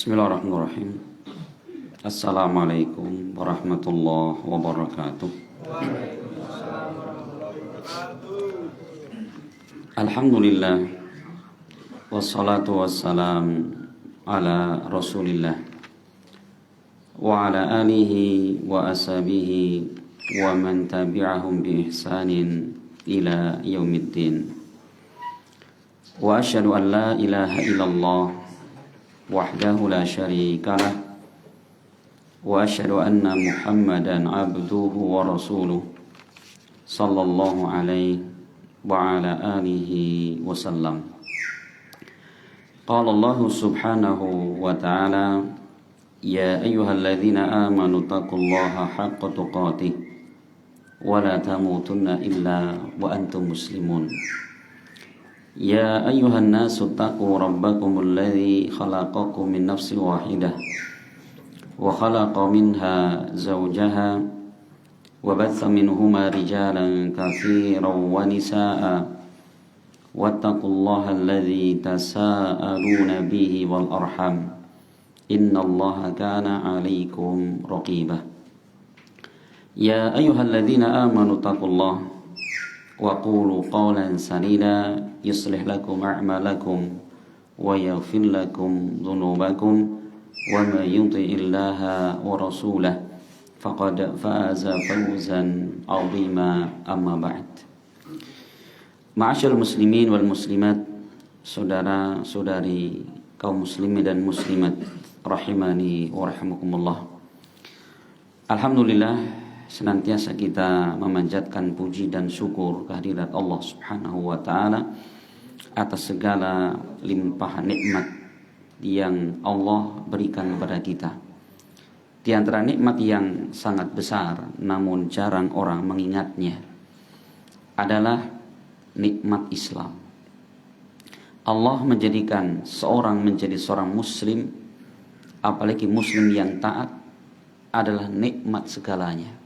Bismillahirrahmanirrahim. Assalamualaikum warahmatullahi wabarakatuh. Alhamdulillah. Wassalatu wassalam ala rasulillah wa ala alihi wa ashabihi wa man tabi'ahum bi ihsanin ila yaumiddin. Wa asyhadu an la ilaha illallah wahdahu la syarika lah wa asyhadu anna Muhammadan abduhu wa rasuluh sallallahu alaihi wa ala alihi wa sallam. Qala Allah subhanahu wa ta'ala, ya ayyuhalladzina amanu taqullaha haqqa tuqatih wa la tamutunna illa wa antum muslimun. Ya ayyuhan nasu taqu rabbakumul ladzi khalaqakum min nafsin wahidah wa khalaqa minha zawjaha wa batha minhuma rijalan katsiran wa nisaa'a wattaqullaha alladzi tasaaluna bihi wal arham innallaha kana 'alaikum raqiba. Ya ayyuhalladzina amanu taqullaha wa qulu qawlan sadida yuslih lakum a'malakum wa yaghfir lakum dhunubakum wa may yuti'illaha wa rasulahu faqad faza fawzan 'azima, amma ba'd. Ma'asyiral muslimin wal muslimat, saudara-saudari kaum muslimin dan muslimat rahimani wa rahimakumullah. Alhamdulillah, senantiasa kita memanjatkan puji dan syukur kehadirat Allah Subhanahu wa ta'ala atas segala limpahan nikmat yang Allah berikan kepada kita. Di antara nikmat yang sangat besar namun jarang orang mengingatnya adalah nikmat Islam. Allah menjadikan seorang menjadi seorang muslim, apalagi muslim yang taat, adalah nikmat segalanya.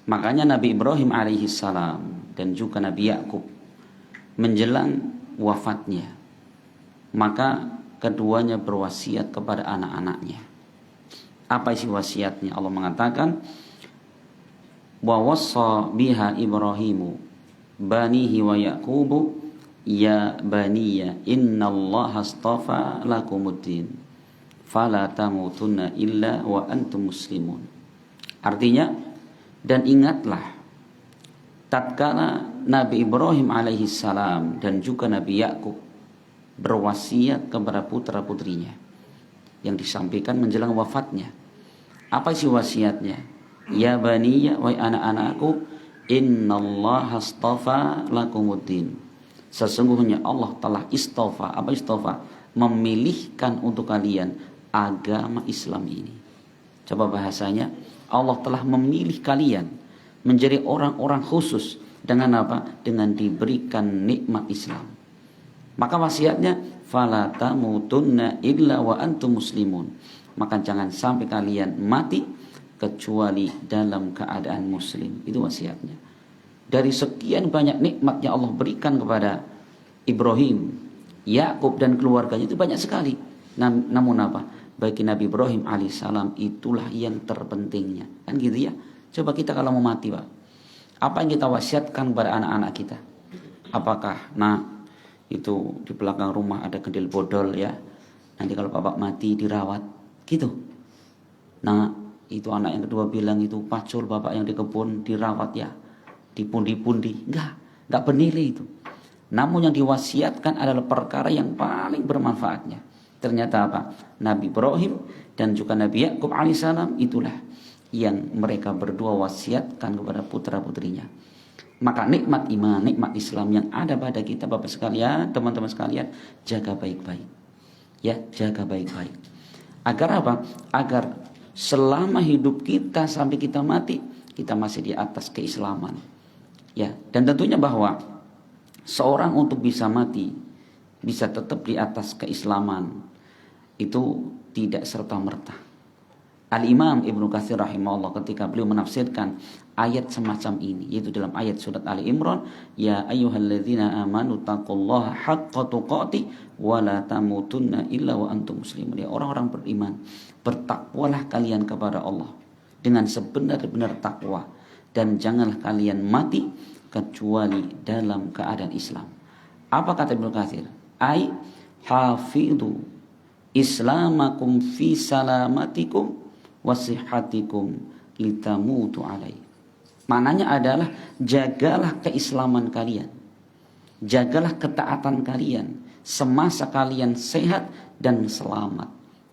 Makanya Nabi Ibrahim alaihi salam dan juga Nabi Yakub menjelang wafatnya, maka keduanya berwasiat kepada anak-anaknya. Apa isi wasiatnya? Allah mengatakan, wa wassa biha Ibrahimu banihi wa Yaqubu ya baniya innallaha astafa lakumuddin fala tamutunna illa wa antum muslimun. Artinya, dan ingatlah tatkala Nabi Ibrahim alaihi salam dan juga Nabi Yakub berwasiat kepada putra-putrinya yang disampaikan menjelang wafatnya. Apa isi wasiatnya? Ya baniya, wahai anak-anakku, innallaha astafa lakumuddin. Sesungguhnya Allah telah istafa. Apa istafa? Memilihkan untuk kalian agama Islam ini. Coba bahasanya, Allah telah memilih kalian menjadi orang-orang khusus dengan apa? Dengan diberikan nikmat Islam. Maka wasiatnya, fala tamutunna illa wa antum muslimun. Maka jangan sampai kalian mati kecuali dalam keadaan muslim. Itu wasiatnya. Dari sekian banyak nikmat yang Allah berikan kepada Ibrahim, Yakub dan keluarganya itu banyak sekali. Namun apa? Bagi Nabi Ibrahim alaihissalam itulah yang terpentingnya. Kan gitu ya. Coba kita kalau mau mati, Pak, apa yang kita wasiatkan kepada anak-anak kita? Apakah itu di belakang rumah ada kendil bodol ya, nanti kalau bapak mati dirawat gitu? Itu anak yang kedua bilang itu pacul bapak yang di kebun dirawat ya, dipundi-pundi. Enggak bernilai itu. Namun yang diwasiatkan adalah perkara yang paling bermanfaatnya. Ternyata apa? Nabi Ibrahim dan juga Nabi Yakub alaihissalam itulah yang mereka berdua wasiatkan kepada putra-putrinya. Maka nikmat iman, nikmat Islam yang ada pada kita, Bapak sekalian, teman-teman sekalian, jaga baik-baik. Ya, jaga baik-baik. Agar apa? Agar selama hidup kita sampai kita mati, kita masih di atas keislaman. Ya, dan tentunya bahwa seorang untuk bisa mati, bisa tetap di atas keislaman, itu tidak serta-merta. Al-Imam Ibnu Katsir rahimahullah ketika beliau menafsirkan ayat semacam ini, yaitu dalam ayat surat Ali Imran, ya ayyuhalladzina amanu taqullaha haqqa tuqatih wa la tamutunna illa wa antum muslimun. Ya orang-orang beriman, bertakwalah kalian kepada Allah dengan sebenar-benar takwa, dan janganlah kalian mati kecuali dalam keadaan Islam. Apa kata Ibnu Katsir? Ai hafidhu islamakum fi salamatikum wasihatikum litamutu alaih. Maknanya adalah jagalah keislaman kalian, jagalah ketaatan kalian semasa kalian sehat dan selamat.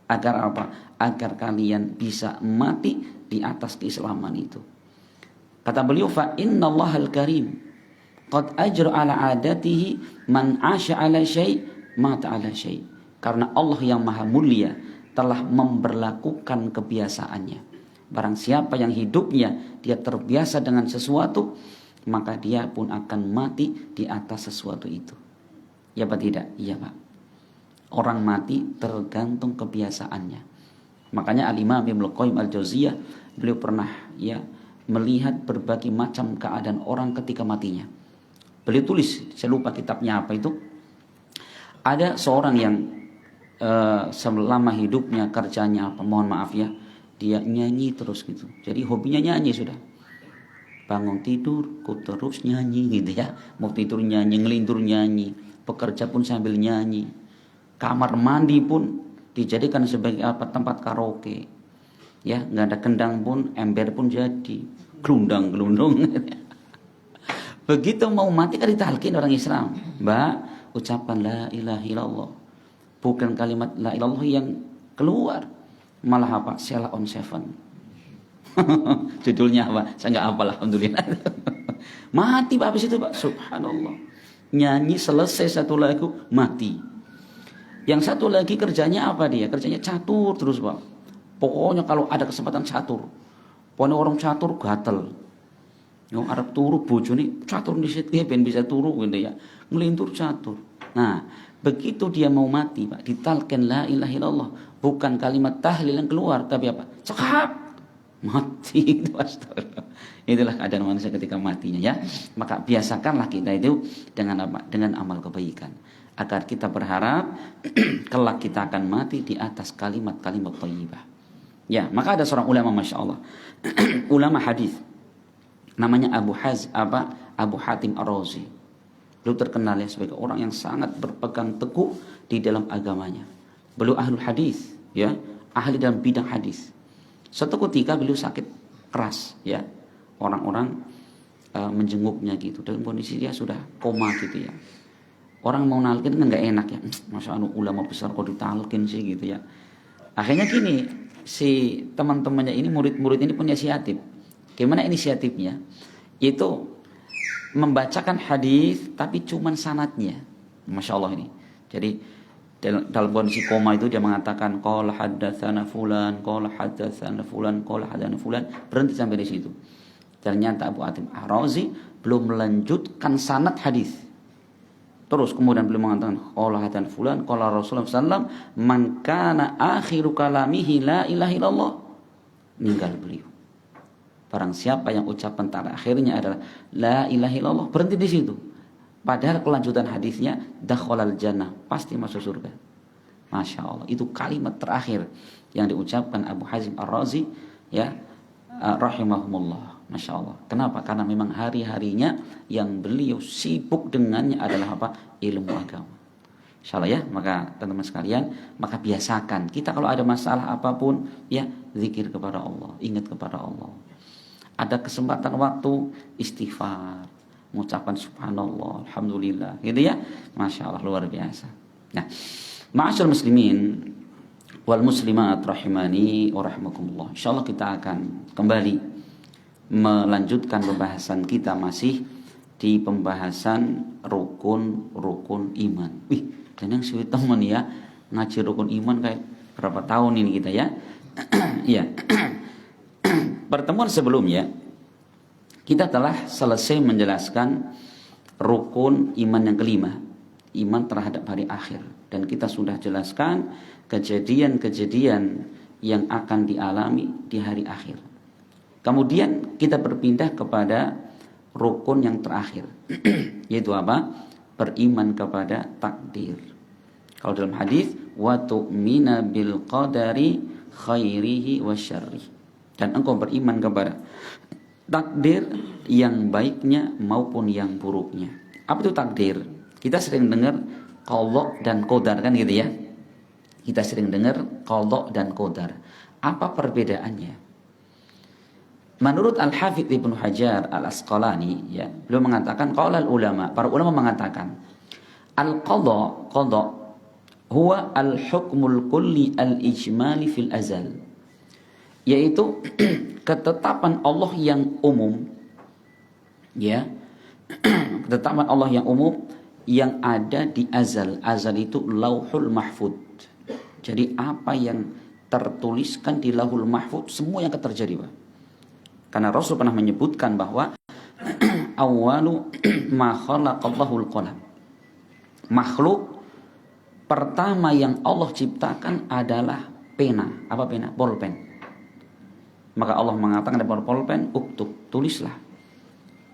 Agar apa? Agar kalian bisa mati di atas keislaman itu. Kata beliau, fa innallahal karim qad ajra ala adatihi man asya ala syai' mata ala syai'. Karena Allah yang maha mulia telah memberlakukan kebiasaannya. Barang siapa yang hidupnya dia terbiasa dengan sesuatu, maka dia pun akan mati di atas sesuatu itu. Ya Pak tidak? Iya Pak. Orang mati tergantung kebiasaannya. Makanya Al-Imam Ibnu Qayyim Al-Jauziyah, beliau pernah melihat berbagai macam keadaan orang ketika matinya. Beliau tulis, saya lupa kitabnya apa itu. Ada seorang yang selama hidupnya kerjanya apa, mohon maaf ya, dia nyanyi terus gitu. Jadi hobinya nyanyi sudah. Bangun tidur kok terus nyanyi gitu ya. Mau tidur nyanyi, ngelindur nyanyi, bekerja pun sambil nyanyi. Kamar mandi pun dijadikan sebagai apa, tempat karaoke. Ya, nggak ada kendang pun, ember pun jadi gelundang-gelundung. Begitu mau mati kan ditalkin orang Islam, Mbak, ucapan la ilaha illallah. Bukan kalimat la ilallah yang keluar, malah apa? Sheila on Seven. Judulnya apa? Saya nggak hafal, alhamdulillah. Mati Pak habis itu Pak, subhanallah. Nyanyi selesai satu lagu mati. Yang satu lagi kerjanya apa dia? Kerjanya catur terus Pak. Pokoknya kalau ada kesempatan catur. Pokoknya orang catur gatel. Yang Arab turu bojone catur di situ ben bisa turu gitu ya. Ngelintur catur. Nah, begitu dia mau mati Pak, ditalkan la ilaha illallah, bukan kalimat tahlil yang keluar, tapi apa? Cekap mati itu. Astagfirullah. Itulah keadaan manusia ketika matinya ya. Maka biasakanlah kita itu dengan apa? Dengan amal kebaikan, agar kita berharap kelak kita akan mati di atas kalimat-kalimat thayyibah. Ya, maka ada seorang ulama Masya Allah ulama hadis namanya Abu Hatim Ar-Razi. Beliau terkenal ya sebagai orang yang sangat berpegang teguh di dalam agamanya. Beliau ahlul hadis, ya, ahli dalam bidang hadis. Suatu ketika beliau sakit keras, ya. Orang-orang menjenguknya gitu dalam kondisi dia sudah koma gitu ya. Orang mau nalkin kan nggak enak ya. Masa ulama besar kok ditalkin sih gitu ya. Akhirnya gini, si teman-temannya ini, murid-murid ini punya inisiatif. Gimana inisiatifnya? Yaitu membacakan hadis tapi cuman sanadnya. Masya Allah ini. Jadi dalam kondisi koma itu dia mengatakan qala haddatsana fulan, qala haddatsana fulan, qala haddatsana fulan, berhenti sampai di situ. Ternyata Abu Hatim Ar-Razi belum melanjutkan sanad hadis. Terus kemudian beliau mengatakan qala haddatsana fulan, qala Rasulullah sallallahu man kana akhiru kalamihi la ilaha illallah. Meninggal beliau. Barang siapa yang ucapan terakhirnya adalah la ilaha illallah, berhenti di situ. Padahal kelanjutan hadisnya dakhalal jannah, pasti masuk surga. Masya Allah, itu kalimat terakhir yang diucapkan Abu Hatim Ar-Razi, ya, rahimahumullah. Masya Allah. Kenapa? Karena memang hari-harinya yang beliau sibuk dengannya adalah apa? Ilmu agama. Insya Allah ya, maka teman-teman sekalian, maka biasakan kita kalau ada masalah apapun, ya, zikir kepada Allah, ingat kepada Allah. Ada kesempatan waktu istighfar, mengucapkan subhanallah, alhamdulillah, gitu ya. Masya Allah, luar biasa. Nah, ma'asyarul muslimin wal muslimat rahimani wa rahimakumullah. Insyaallah kita akan kembali melanjutkan pembahasan kita masih di pembahasan rukun-rukun iman. Wih, dan yang sulit teman ya, ngaji rukun iman kayak berapa tahun ini kita ya. Iya. Pertemuan sebelumnya kita telah selesai menjelaskan rukun iman yang kelima, iman terhadap hari akhir, dan kita sudah jelaskan kejadian-kejadian yang akan dialami di hari akhir. Kemudian kita berpindah kepada rukun yang terakhir, yaitu apa? Beriman kepada takdir. Kalau dalam hadis, wa tu'mina bil qadari khairihi wa syarrih. Dan engkau beriman kepada takdir yang baiknya maupun yang buruknya. Apa itu takdir? Kita sering dengar qadha dan qadar, kan gitu ya. Kita sering dengar qadha dan qadar. Apa perbedaannya? Menurut Al-Hafidz Ibnu Hajar Al-Asqalani, ya, beliau mengatakan qaulal ulama, para ulama mengatakan al-qadha, qadha huwa al-hukmul kulli al-ijmali fil azal, yaitu ketetapan Allah yang umum, ya. Ketetapan Allah yang umum yang ada di azal. Azal itu lauhul mahfud. Jadi apa yang tertuliskan di lauhul mahfud semua yang akan terjadi, Pak. Karena Rasul pernah menyebutkan bahwa awwalu ma khalaqallahul qalam. Makhluk pertama yang Allah ciptakan adalah pena. Apa pena? Bolpen. Maka Allah mengatakan kepada bolpen, uktub, tulislah.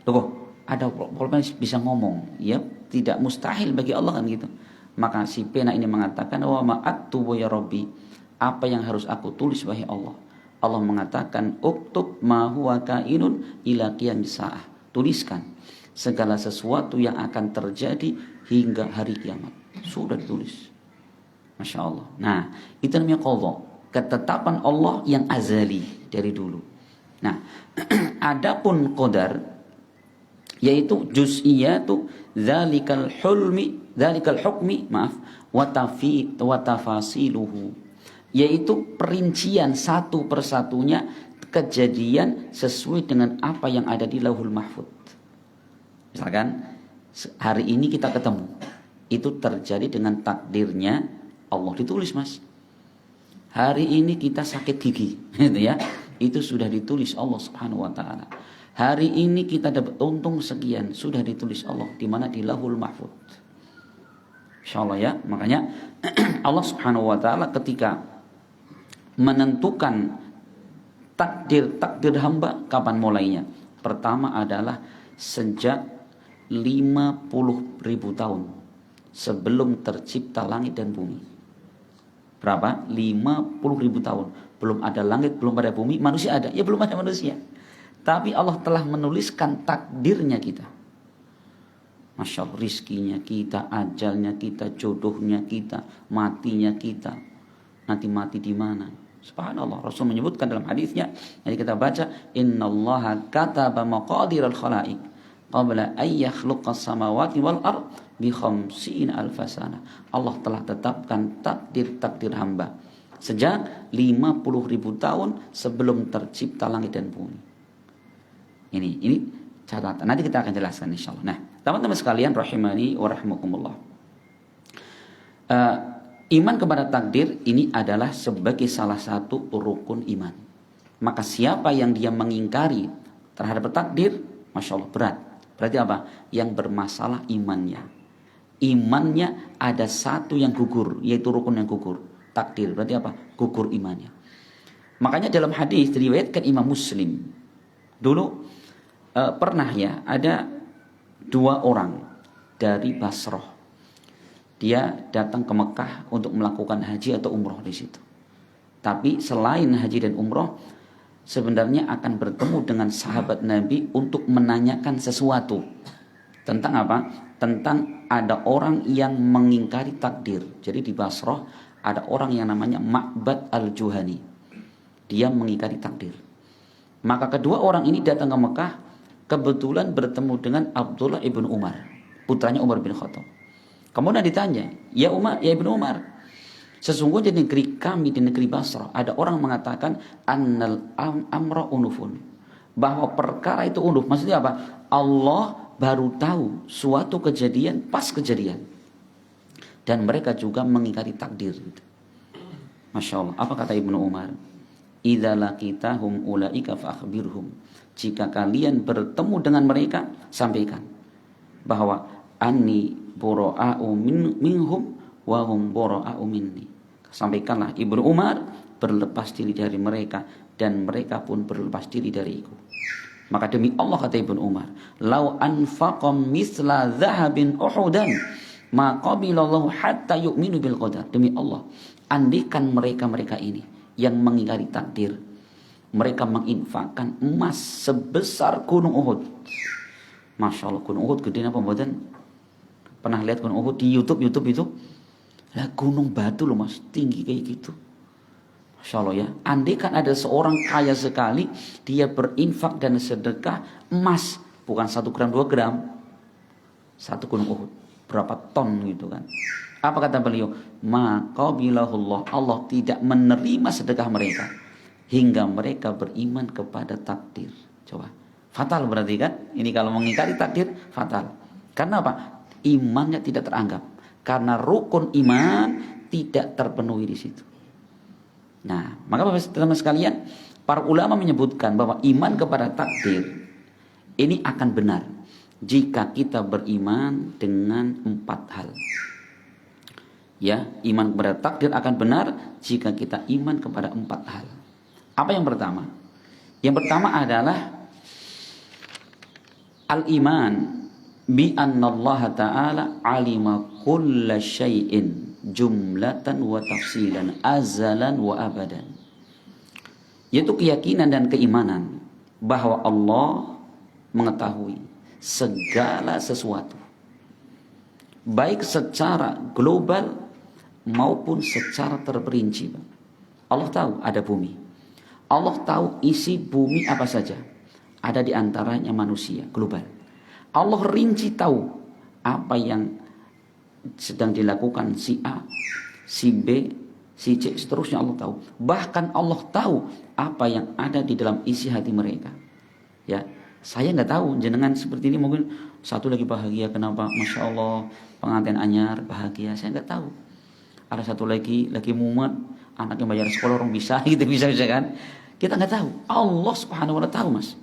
Loh, ada bolpen bisa ngomong, ya, tidak mustahil bagi Allah, kan gitu. Maka si pena ini mengatakan, wa ma aktubu ya rabbi, apa yang harus aku tulis wahai Allah? Allah mengatakan, uktub ma huwa kainun ila qiyamis saah. Tuliskan segala sesuatu yang akan terjadi hingga hari kiamat. Sudah ditulis. Masya Allah. Nah, itu namanya qadha, ketetapan Allah yang azali dari dulu. Nah, adapun qadar, yaitu juz'iyatu dzalikal hukmi, wa tafasiluhu, yaitu perincian satu persatunya kejadian sesuai dengan apa yang ada di lauhul mahfud. Misalkan hari ini kita ketemu, itu terjadi dengan takdirnya Allah, ditulis, Mas. Hari ini kita sakit gigi, gitu ya, itu sudah ditulis Allah Subhanahu wa taala. Hari ini kita dapat untung sekian, sudah ditulis Allah, di mana di lauhul mahfud. Insyaallah, ya. Makanya Allah Subhanahu wa taala ketika menentukan takdir hamba, kapan mulainya? Pertama adalah sejak 50.000 tahun sebelum tercipta langit dan bumi. Berapa? 50.000 tahun. Belum ada langit, belum ada bumi, manusia ada? Ya belum ada manusia. Tapi Allah telah menuliskan takdirnya kita. Masya Allah, rizkinya kita, ajalnya kita, jodohnya kita, matinya kita. Nanti mati di mana? Subhanallah, Rasul menyebutkan dalam hadisnya, yang kita baca, innallaha kataba maqadiral khalaiq qabla an yakhluqas samawati wal ard bi 50 alfasana. Allah telah tetapkan takdir hamba sejak 50.000 tahun sebelum tercipta langit dan bumi. Ini catatan. Nanti kita akan jelaskan insyaallah. Nah, teman-teman sekalian rahimani wa rahimakumullah. Iman kepada takdir ini adalah sebagai salah satu rukun iman. Maka siapa yang dia mengingkari terhadap takdir, Masya Allah, berat. Berarti apa? Yang bermasalah imannya. Imannya ada satu yang gugur, yaitu rukun yang gugur. Takdir, berarti apa? Gugur imannya. Makanya dalam hadis diriwayatkan Imam Muslim, dulu pernah, ya, ada 2 orang dari Basrah. Dia datang ke Mekah untuk melakukan haji atau umroh di situ. Tapi selain haji dan umroh, sebenarnya akan bertemu dengan sahabat Nabi untuk menanyakan sesuatu. Tentang apa? Tentang ada orang yang mengingkari takdir. Jadi di Basrah ada orang yang namanya Ma'bad al-Juhani. Dia mengingkari takdir. Maka kedua orang ini datang ke Mekah, kebetulan bertemu dengan Abdullah ibn Umar, putranya Umar bin Khattab. Kemudian ditanya, ya Ibnu Umar, sesungguhnya di negeri kami, di negeri Basrah, ada orang mengatakan annal amra unufun, bahwa perkara itu unuf. Maksudnya apa? Allah baru tahu suatu kejadian pas kejadian, dan mereka juga mengingkari takdir. Masya Allah. Apa kata Ibnu Umar? Idza laqitahum ulaika fa akhbirhum, jika kalian bertemu dengan mereka, sampaikan bahwa anni bura'a'u minhum wa hum bura'a'u minni. Sampaikanlah Ibnu Umar, berlepas diri dari mereka, dan mereka pun berlepas diri dariku. Maka demi Allah, kata Ibnu Umar, lau anfaqam misla dhahabin uhudan ma qabilallahu hatta yu'minu bil qadar. Demi Allah, andikan mereka ini yang mengingkari takdir, mereka menginfakkan emas sebesar gunung Uhud. Masya Allah, gunung Uhud gede apa mboten? Pernah lihat gunung Uhud di YouTube itu? Lah gunung batu loh mas, tinggi kayak gitu. Masya Allah ya. Andai kan ada seorang kaya sekali, dia berinfak dan sedekah emas, bukan 1 gram 2 gram, 1 gunung Uhud, berapa ton gitu kan. Apa kata beliau? Maka bilahullah, Allah tidak menerima sedekah mereka hingga mereka beriman kepada takdir. Coba, fatal berarti kan? Ini kalau mengingkari takdir fatal. Karena apa? Imannya tidak teranggap. Karena rukun iman tidak terpenuhi di situ. Nah, maka Bapak teman sekalian, para ulama menyebutkan bahwa iman kepada takdir ini akan benar jika kita beriman dengan 4 hal. Ya, iman kepada takdir akan benar jika kita iman kepada 4 hal. Apa yang pertama? Yang pertama adalah al-iman bi anna Allah Ta'ala alima kulla syai'in jumlatan wa tafsilan azalan wa abadan. Yaitu keyakinan dan keimanan bahwa Allah mengetahui segala sesuatu, baik secara global maupun secara terperinci. Allah tahu ada bumi, Allah tahu isi bumi apa saja, ada di antaranya manusia global. Allah rinci tahu apa yang sedang dilakukan si A, si B, si C, seterusnya Allah tahu. Bahkan Allah tahu apa yang ada di dalam isi hati mereka. Ya, saya nggak tahu jenengan seperti ini, mungkin satu lagi bahagia, kenapa? Masya Allah pengantin anyar bahagia, saya nggak tahu. Ada satu lagi mumet, anaknya bayar sekolah orang bisa gitu, bisa kan? Kita nggak tahu. Allah Subhanahu wa Ta'ala tahu mas.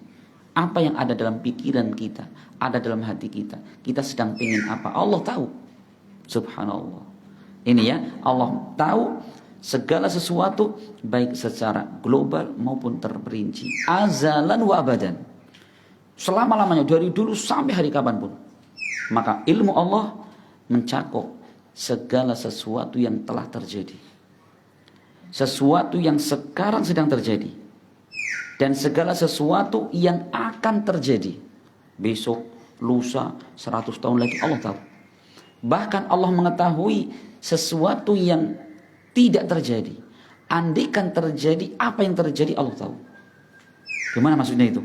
Apa yang ada dalam pikiran kita, ada dalam hati kita. Kita sedang pengen apa? Allah tahu. Subhanallah. Ini ya, Allah tahu segala sesuatu baik secara global maupun terperinci. Azalan wa abadan. Selama-lamanya, dari dulu sampai hari kapanpun. Maka ilmu Allah mencakup segala sesuatu yang telah terjadi, sesuatu yang sekarang sedang terjadi, dan segala sesuatu yang akan terjadi besok, lusa, 100 tahun lagi, Allah tahu. Bahkan Allah mengetahui sesuatu yang tidak terjadi. Andaikan terjadi, apa yang terjadi Allah tahu. Gimana maksudnya itu?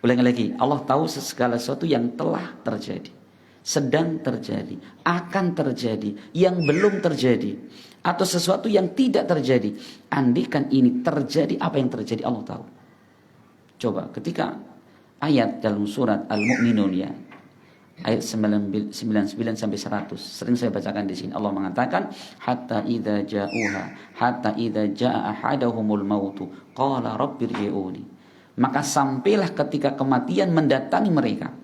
Ulangi lagi, Allah tahu segala sesuatu yang telah terjadi, sedang terjadi, akan terjadi, yang belum terjadi, atau sesuatu yang tidak terjadi. Andaikan ini terjadi, apa yang terjadi Allah tahu. Coba ketika ayat dalam surat Al-Mu'minun ya, ayat 99 sampai 100, sering saya bacakan di sini. Allah mengatakan, hatta idza ja'uha, hatta idza ja'a ahadahumul mautu qala rabbirji'uni. Maka sampailah ketika kematian mendatangi mereka,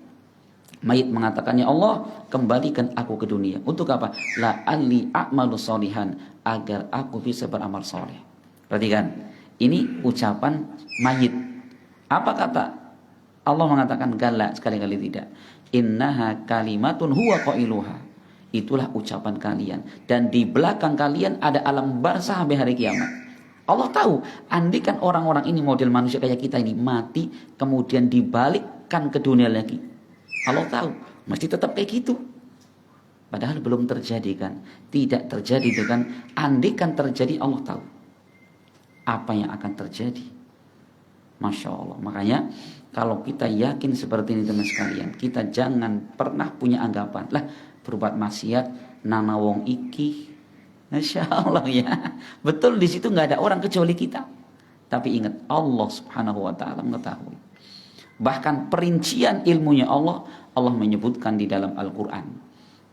mayit mengatakan, ya Allah, kembalikan aku ke dunia. Untuk apa? La'alli a'malu sholihan, agar aku bisa beramal soleh. Perhatikan, ini ucapan mayit. Apa kata Allah? Mengatakan gala, sekali-kali tidak. Innaha kalimatun huwa qailuha. Itulah ucapan kalian, dan di belakang kalian ada alam barzah sampai hari kiamat. Allah tahu, andikan orang-orang ini model manusia kayak kita ini mati, kemudian dibalikkan ke dunia lagi, Allah tahu mesti tetap kayak gitu. Padahal belum terjadi kan, tidak terjadi itu kan. Andikan terjadi, Allah tahu apa yang akan terjadi. Masya Allah. Makanya kalau kita yakin seperti ini teman sekalian, kita jangan pernah punya anggapan, lah berbuat maksiat nana wong iki, Masya Allah ya. Betul, di situ nggak ada orang kecuali kita. Tapi ingat, Allah Subhanahu wa Ta'ala mengetahui. Bahkan perincian ilmunya Allah menyebutkan di dalam Al-Quran.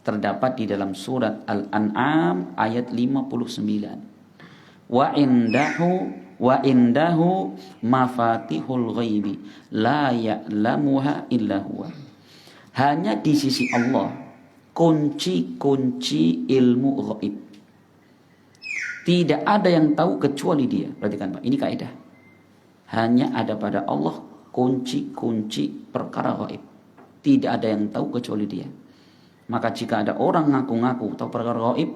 Terdapat di dalam surat Al-An'am ayat 59. Wa indahu mafatihul ghaibi la ya'lamuha illa huwa. Hanya di sisi Allah kunci-kunci ilmu ghaib Tidak ada yang tahu kecuali Dia. Perhatikan Pak, ini kaidah. Hanya ada pada Allah kunci-kunci perkara gaib. Tidak ada yang tahu kecuali Dia. Maka jika ada orang ngaku-ngaku tahu perkara gaib,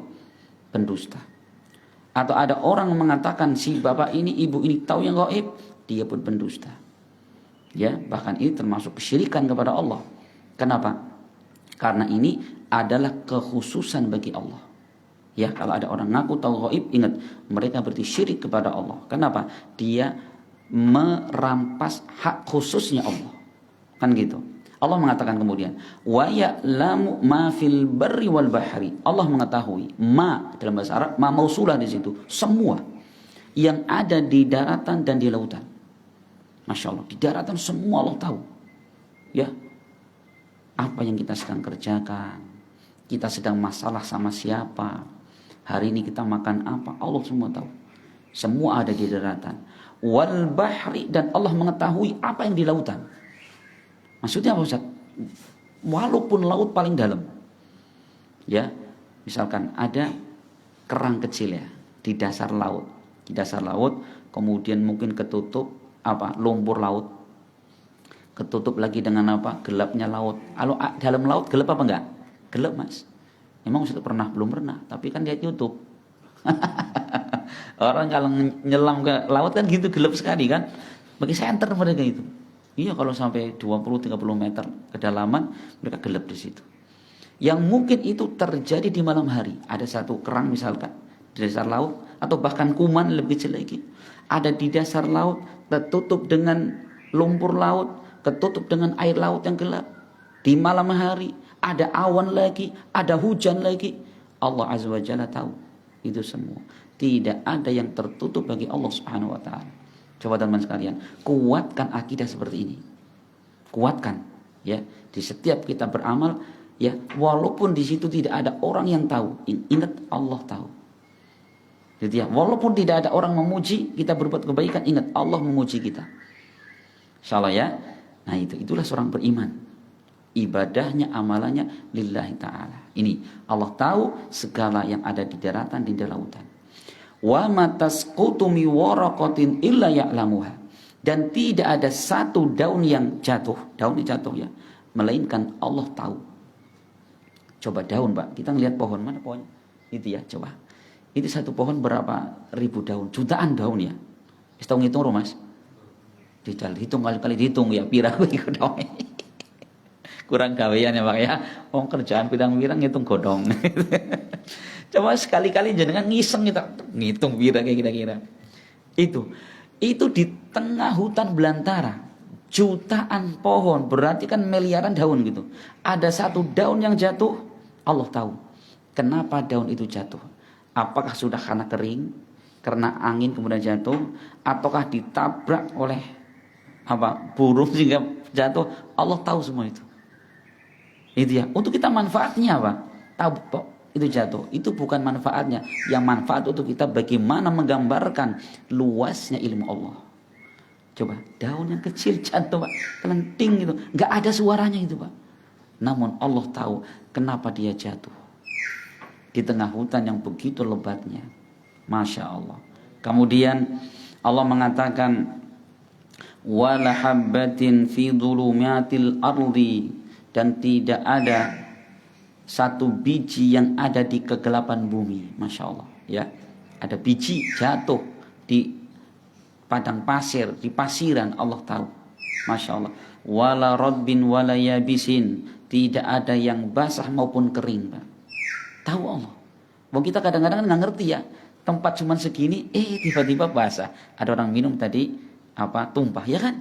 pendusta. Atau ada orang mengatakan si bapak ini, ibu ini tahu yang gaib, dia pun pendusta. Ya, bahkan ini termasuk kesyirikan kepada Allah. Kenapa? Karena ini adalah kekhususan bagi Allah. Ya, kalau ada orang ngaku tahu gaib, ingat, mereka berarti syirik kepada Allah. Kenapa? Dia merampas hak khususnya Allah. Kan gitu. Allah mengatakan kemudian, wa ya'lamu ma fil barri wal bahri. Allah mengetahui ma dalam bahasa Arab, ma mausulah di situ, semua yang ada di daratan dan di lautan. Masya Allah, di daratan semua Allah tahu. Ya, apa yang kita sedang kerjakan, kita sedang masalah sama siapa, hari ini kita makan apa, Allah semua tahu. Semua ada di daratan. Wal bahri, dan Allah mengetahui apa yang di lautan. Maksudnya apa Ustaz? Walaupun laut paling dalam, ya, misalkan ada kerang kecil ya di dasar laut, kemudian mungkin ketutup apa, lumpur laut, ketutup lagi dengan apa, gelapnya laut. Kalau dalam laut gelap apa enggak? Gelap Mas. Emang Ustaz pernah? Belum pernah, tapi kan dia YouTube. Orang kalau nyelam ke laut kan gitu, gelap sekali kan. Bagi center mereka itu. Iya, kalau sampai 20-30 meter kedalaman mereka gelap di situ. Yang mungkin itu terjadi di malam hari. Ada satu kerang misalkan di dasar laut, atau bahkan kuman lebih jelek. Ada di dasar laut, tertutup dengan lumpur laut, tertutup dengan air laut yang gelap. Di malam hari ada awan lagi, ada hujan lagi. Allah Azza wa Jalla tahu itu semua. Tidak ada yang tertutup bagi Allah Subhanahu wa taala. Coba teman sekalian, kuatkan akidah seperti ini. Kuatkan ya, di setiap kita beramal ya, walaupun di situ tidak ada orang yang tahu, ingat Allah tahu. Gitu ya, walaupun tidak ada orang memuji, kita berbuat kebaikan, ingat Allah memuji kita. Insyaallah ya. Nah, itulah seorang beriman. Ibadahnya, amalannya lillahi ta'ala. Ini Allah tahu segala yang ada di daratan, di lautan. Wa matasqutu mi waraqatin illa ya'lamuha, dan tidak ada satu daun yang jatuh ya, melainkan Allah tahu. Coba daun Pak, kita ngelihat pohon, mana pohonnya? Itu ya, coba. Itu satu pohon berapa ribu daun, jutaan daun ya. Bisa ngitung Mas? Hitung kali dihitung ya, pira ikut daun. Kurang gawean ya Pak ya. Kerjaan pirang-pirang ngitung godong. Coba sekali-kali jangan ngiseng kita ngitung pira kayak kira-kira. Itu di tengah hutan belantara, jutaan pohon, berarti kan miliaran daun gitu. Ada satu daun yang jatuh, Allah tahu. Kenapa daun itu jatuh? Apakah sudah karena kering, karena angin kemudian jatuh, ataukah ditabrak oleh burung sehingga jatuh? Allah tahu semua itu. Itu ya. Untuk kita manfaatnya apa? Tahu kok itu jatuh. Itu bukan manfaatnya. Yang manfaat untuk kita bagaimana menggambarkan luasnya ilmu Allah. Coba daun yang kecil jatuh Pak, kelenting gitu, nggak ada suaranya itu Pak. Namun Allah tahu kenapa dia jatuh di tengah hutan yang begitu lebatnya. Masya Allah. Kemudian Allah mengatakan wala habbatin fi dhulumatil ardi, dan tidak ada satu biji yang ada di kegelapan bumi. Masya Allah ya. Ada biji jatuh di padang pasir, di pasiran, Allah tahu. Masya Allah. Wala rabbin wala yabisin, tidak ada yang basah maupun kering Pak. Tahu Allah. Bahwa kita kadang-kadang nggak ngerti ya, tempat cuman segini tiba-tiba basah. Ada orang minum tadi tumpah ya kan.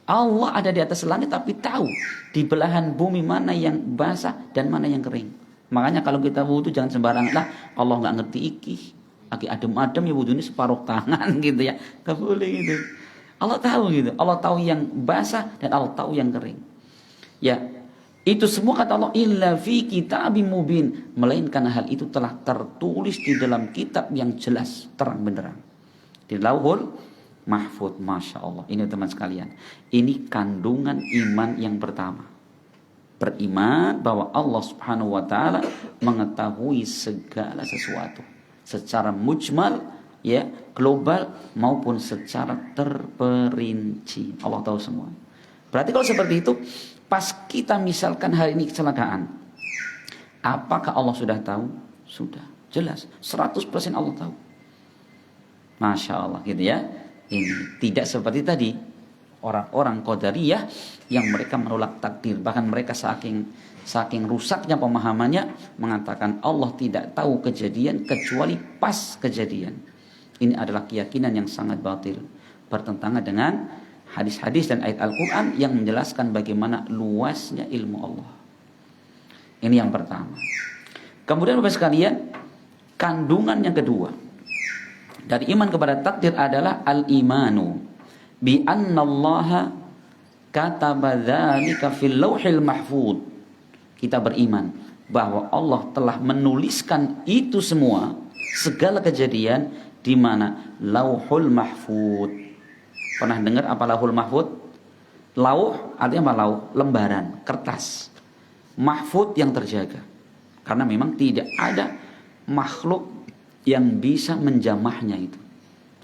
Allah ada di atas langit tapi tahu di belahan bumi mana yang basah dan mana yang kering. Makanya kalau kita wudu jangan sembarangan lah. Allah nggak ngerti iki, lagi adem-adem ya wudu ini separuh tangan gitu ya. Gak boleh gitu. Allah tahu gitu. Allah tahu yang basah dan Allah tahu yang kering. Ya, itu semua kata Allah illa fi kitabim mubin, melainkan hal itu telah tertulis di dalam kitab yang jelas terang benderang. Di Lauhul Mahfud. Masya Allah. Ini teman sekalian, ini kandungan iman yang pertama. Beriman bahwa Allah Subhanahu wa ta'ala mengetahui segala sesuatu. secara mujmal, ya, global maupun secara terperinci. Allah tahu semua. Berarti kalau seperti itu, pas kita misalkan hari ini kecelakaan, apakah Allah sudah tahu? Sudah, jelas, 100% Allah tahu. Masya Allah, gitu ya. Ini tidak seperti tadi orang-orang Qadariyah yang mereka menolak takdir, bahkan mereka saking rusaknya pemahamannya mengatakan Allah tidak tahu kejadian kecuali pas kejadian. Ini adalah keyakinan yang sangat batil, bertentangan dengan hadis-hadis dan ayat Al-Quran yang menjelaskan bagaimana luasnya ilmu Allah. Ini yang pertama. Kemudian Bapak sekalian, kandungan yang kedua dari iman kepada takdir adalah al-imanu bi annallaha kataba dzalika fil lauhil mahfuz. Kita beriman bahwa Allah telah menuliskan itu semua, segala kejadian di mana lauhul mahfuz. Pernah dengar apa lauhul mahfuz? Lauh artinya apa? Lauh, lembaran, kertas. Mahfuz yang terjaga. Karena memang tidak ada makhluk yang bisa menjamahnya itu.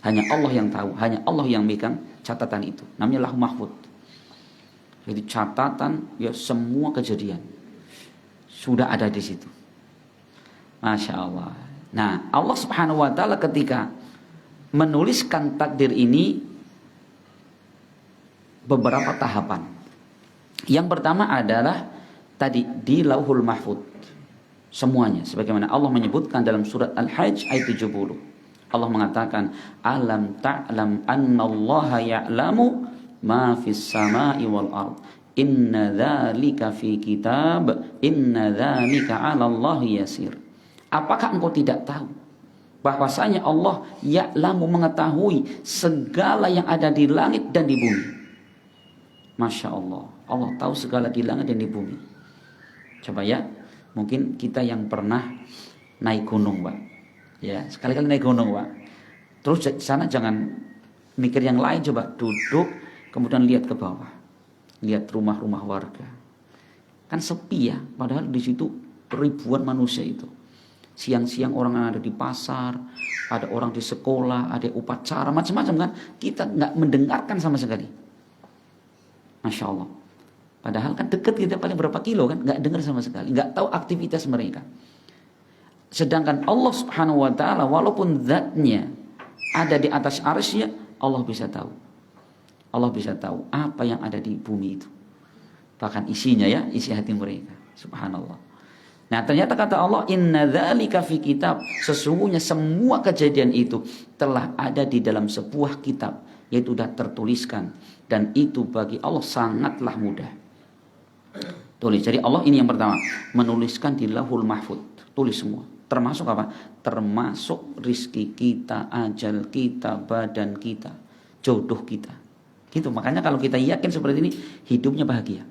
Hanya Allah yang tahu, hanya Allah yang megang catatan itu. Namanya lauh mahfuz. Jadi catatan ya semua kejadian sudah ada di situ. Masya Allah. Nah, Allah Subhanahu wa taala ketika menuliskan takdir ini beberapa tahapan. Yang pertama adalah tadi di lauhul mahfuz. Semuanya sebagaimana Allah menyebutkan dalam surat Al-Hajj ayat 70. Allah mengatakan, "Alam ta'lam annallaha ya'lamu ma fis sama'i wal ard. Inna dzalika fi kitab. Inna dzalika 'ala Allahi yasir." Apakah engkau tidak tahu bahwasanya Allah ya'lamu, mengetahui segala yang ada di langit dan di bumi. Masya Allah, Allah tahu segala di langit dan di bumi. Coba ya, mungkin kita yang pernah naik gunung, Pak. Ya, sekali-kali naik gunung, Pak. Terus di sana jangan mikir yang lain, coba duduk, kemudian lihat ke bawah. Lihat rumah-rumah warga. Kan sepi ya, padahal di situ ribuan manusia itu. Siang-siang orang yang ada di pasar, ada orang di sekolah, ada upacara, macam-macam kan. Kita nggak mendengarkan sama sekali. Masya Allah. Padahal kan dekat kita paling berapa kilo kan, nggak dengar sama sekali, nggak tahu aktivitas mereka. Sedangkan Allah Subhanahu wa taala walaupun zatnya ada di atas arsy-Nya, Allah bisa tahu. Allah bisa tahu apa yang ada di bumi itu. Bahkan isinya ya, isi hati mereka. Subhanallah. Nah, ternyata kata Allah, inna dzalika fi kitab. Sesungguhnya semua kejadian itu telah ada di dalam sebuah kitab, yaitu sudah tertuliskan, dan itu bagi Allah sangatlah mudah. Tulis. Jadi Allah ini yang pertama menuliskan di lauhul mahfuz, tulis semua. Termasuk apa? Termasuk rizki kita, ajal kita, badan kita, jodoh kita. Gitu. Makanya kalau kita yakin seperti ini, hidupnya bahagia.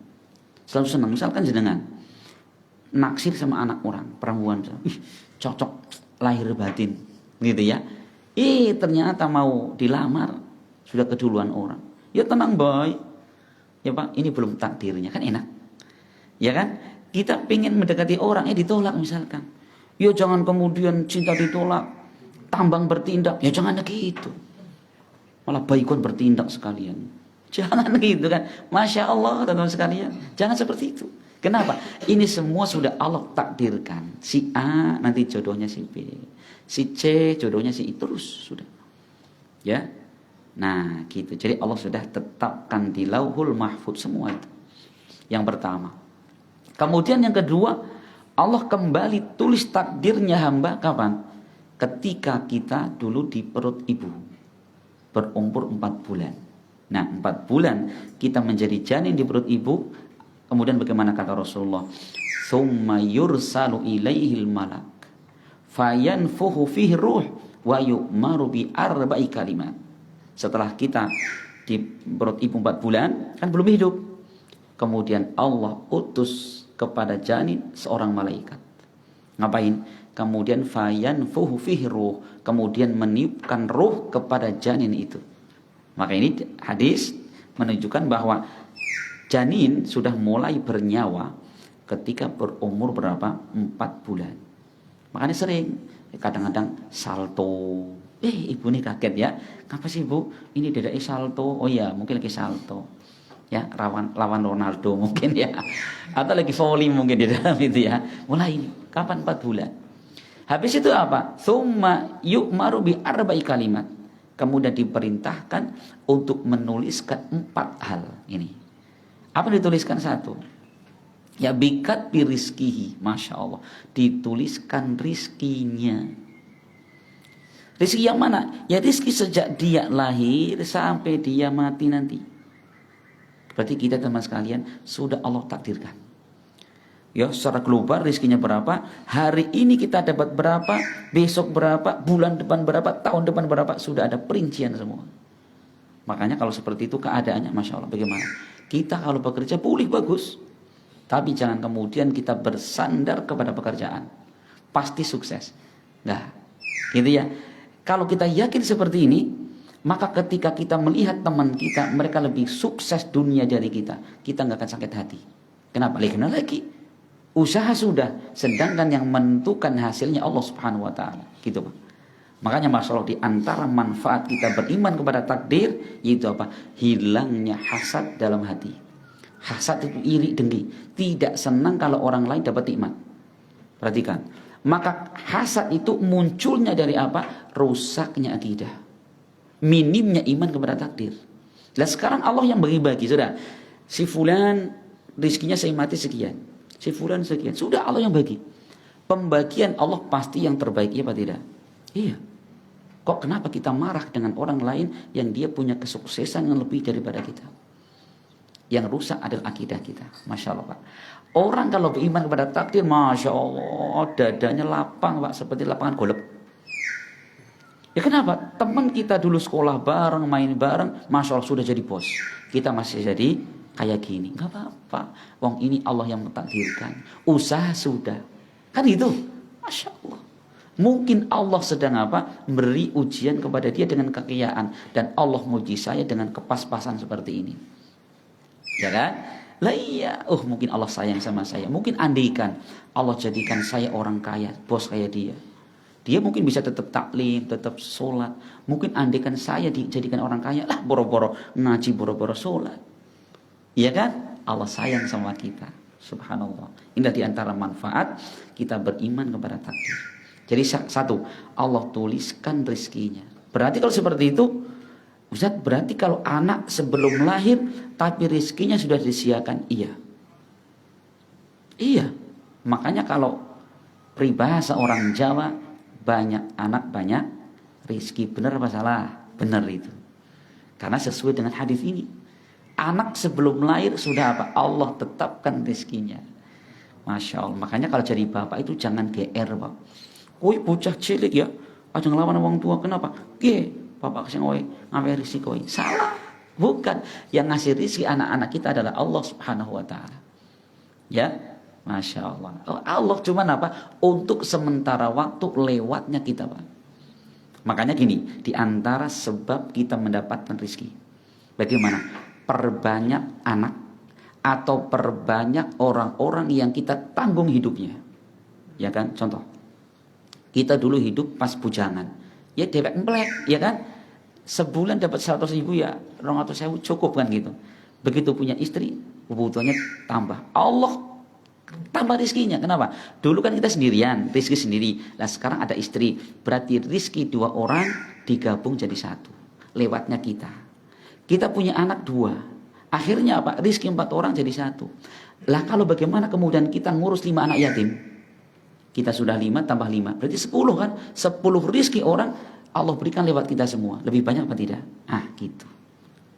Selalu senang. Misalkan jenengan naksir sama anak orang, perempuan, cocok lahir batin, gitu ya. Ternyata mau dilamar sudah keduluan orang. Ya tenang boy. Ya Pak, ini belum takdirnya, kan enak. Ya kan? Kita pengen mendekati orang, ditolak misalkan. Ya jangan kemudian cinta ditolak, tambang bertindak. Ya jangan gitu. Malah baikon bertindak sekalian. Jangan gitu kan. Masya Allah teman-teman sekalian. Jangan seperti itu. Kenapa? Ini semua sudah Allah takdirkan. Si A nanti jodohnya si B. Si C jodohnya si I. Terus sudah. Ya. Nah gitu. Jadi Allah sudah tetapkan di lauhul mahfuz semua itu. Yang pertama. Kemudian yang kedua, Allah kembali tulis takdirnya hamba kapan? Ketika kita dulu di perut ibu, berumur 4 bulan. Nah 4 bulan kita menjadi janin di perut ibu. Kemudian bagaimana kata Rasulullah? Tsumma yursalu ilaihil malak fayanfuhu fihi ruh wa yu'maru bi arba'i kalimat. Setelah kita di perut ibu 4 bulan, kan belum hidup. Kemudian Allah utus kepada janin seorang malaikat. Ngapain? Kemudian fayanfuhu fihi ruh, kemudian meniupkan ruh kepada janin itu. Maka ini hadis menunjukkan bahwa janin sudah mulai bernyawa ketika berumur berapa? 4 bulan. Makanya sering kadang-kadang salto. Ibu nih kaget ya. Kenapa sih Bu? Ini dedeknya salto. Oh iya, mungkin lagi salto. Ya, lawan Ronaldo mungkin ya. Atau lagi volley mungkin di dalam itu ya. Mulai ini. Kapan 4 bulan? Habis itu apa? Tsumma yu'maru bi arba'i kalimat. Kemudian diperintahkan untuk menuliskan 4 hal ini. Apa dituliskan? 1. Ya bikat birizkihi. Masya Allah. Dituliskan rizkinya. Rizki yang mana? Ya rizki sejak dia lahir sampai dia mati nanti. Berarti kita teman sekalian sudah Allah takdirkan. Ya secara global rizkinya berapa? Hari ini kita dapat berapa? Besok berapa? Bulan depan berapa? Tahun depan berapa? Sudah ada perincian semua. Makanya kalau seperti itu keadaannya Masya Allah. Bagaimana? Kita kalau bekerja pulih bagus. Tapi jangan kemudian kita bersandar kepada pekerjaan. Pasti sukses. Nah, gitu ya. Kalau kita yakin seperti ini, maka ketika kita melihat teman kita, mereka lebih sukses dunia dari kita nggak akan sakit hati. Kenapa? Karena lagi usaha sudah, sedangkan yang menentukan hasilnya Allah Subhanahu Wa Taala. Gitu Pak. Makanya Masya Allah, di antara manfaat kita beriman kepada takdir, yaitu apa? Hilangnya hasad dalam hati. Hasad itu iri dengki, tidak senang kalau orang lain dapat nikmat. Perhatikan. Maka hasad itu munculnya dari apa? Rusaknya akidah. Minimnya iman kepada takdir. Nah sekarang Allah yang bagi-bagi. Sudah. Si fulan rizkinya saya mati sekian. Si fulan sekian. Sudah Allah yang bagi. Pembagian Allah pasti yang terbaik. Iya apa tidak? Iya. Kok kenapa kita marah dengan orang lain yang dia punya kesuksesan yang lebih daripada kita? Yang rusak adalah akidah kita. Masya Allah Pak. Orang kalau beriman kepada takdir, Masya Allah, dadanya lapang Pak, seperti lapangan golf. Ya kenapa? Teman kita dulu sekolah bareng, main bareng, Masya Allah sudah jadi bos. Kita masih jadi kayak gini. Gak apa-apa. Wong ini Allah yang mentakdirkan. Usaha sudah. Kan itu. Masya Allah. Mungkin Allah sedang apa? Beri ujian kepada dia dengan kekayaan. Dan Allah muji saya dengan kepas-pasan seperti ini. Ya kan? Lah iya, mungkin Allah sayang sama saya. Mungkin andaikan Allah jadikan saya orang kaya, bos kayak dia. Dia mungkin bisa tetap taklim, tetap sholat. Mungkin andaikan saya dijadikan orang kaya, lah boro-boro ngaji, boro-boro sholat. Iya kan? Allah sayang sama kita. Subhanallah. Ini di antara manfaat kita beriman kepada takdir. Jadi 1, Allah tuliskan rizkinya. Berarti kalau seperti itu, Ustaz, berarti kalau anak sebelum lahir tapi rizkinya sudah disediakan? Iya. Iya. Makanya kalau peribahasa orang Jawa, banyak anak banyak rizki. Benar apa salah? Benar itu. Karena sesuai dengan hadis ini. Anak sebelum lahir sudah apa? Allah tetapkan rizkinya. Masya Allah. Makanya kalau jadi bapak itu jangan GR Pak. Woi bocah cilik ya. Aja ngelawan orang tua. Kenapa? Bapak kasih ngambil risiko. Salah. Bukan. Yang ngasih rizki anak-anak kita adalah Allah Subhanahu Wa Taala. Ya. Masya Allah. Allah cuma apa? Untuk sementara waktu lewatnya kita Pak. Makanya gini. Di antara sebab kita mendapatkan rizki. Bagaimana? Perbanyak anak. Atau perbanyak orang-orang yang kita tanggung hidupnya. Ya kan? Contoh. Kita dulu hidup pas bujangan. Ya dewek emplek, ya kan? Sebulan dapat 100.000 ya, 200.000 cukup kan gitu. Begitu punya istri, kebutuhannya tambah. Allah tambah rizkinya. Kenapa? Dulu kan kita sendirian, rizki sendiri. Nah sekarang ada istri, berarti rizki 2 orang digabung jadi 1. Lewatnya kita. Kita punya anak 2. Akhirnya apa? Rizki 4 orang jadi 1. Lah kalau bagaimana kemudian kita ngurus 5 anak yatim? Kita sudah 5 tambah 5. Berarti 10 kan? 10 rizki orang Allah berikan lewat kita semua. Lebih banyak apa tidak? Gitu.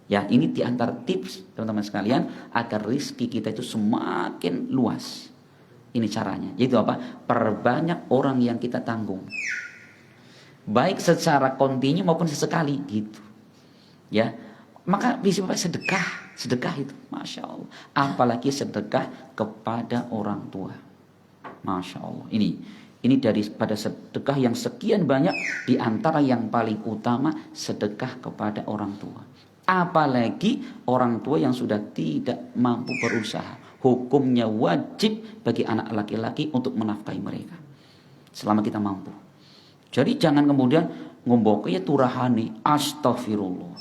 Ya ini diantara tips teman-teman sekalian. Agar rizki kita itu semakin luas. Ini caranya. Yaitu apa? Perbanyak orang yang kita tanggung. Baik secara kontinu maupun sesekali. Gitu. Ya. Maka bisa sedekah. Sedekah itu. Masya Allah. Apalagi sedekah kepada orang tua. Masya Allah. Ini daripada sedekah yang sekian banyak, di antara yang paling utama sedekah kepada orang tua. Apalagi orang tua yang sudah tidak mampu berusaha. Hukumnya wajib bagi anak laki-laki untuk menafkahi mereka. selama kita mampu. Jadi jangan kemudian ngomboke ya turahane astagfirullah.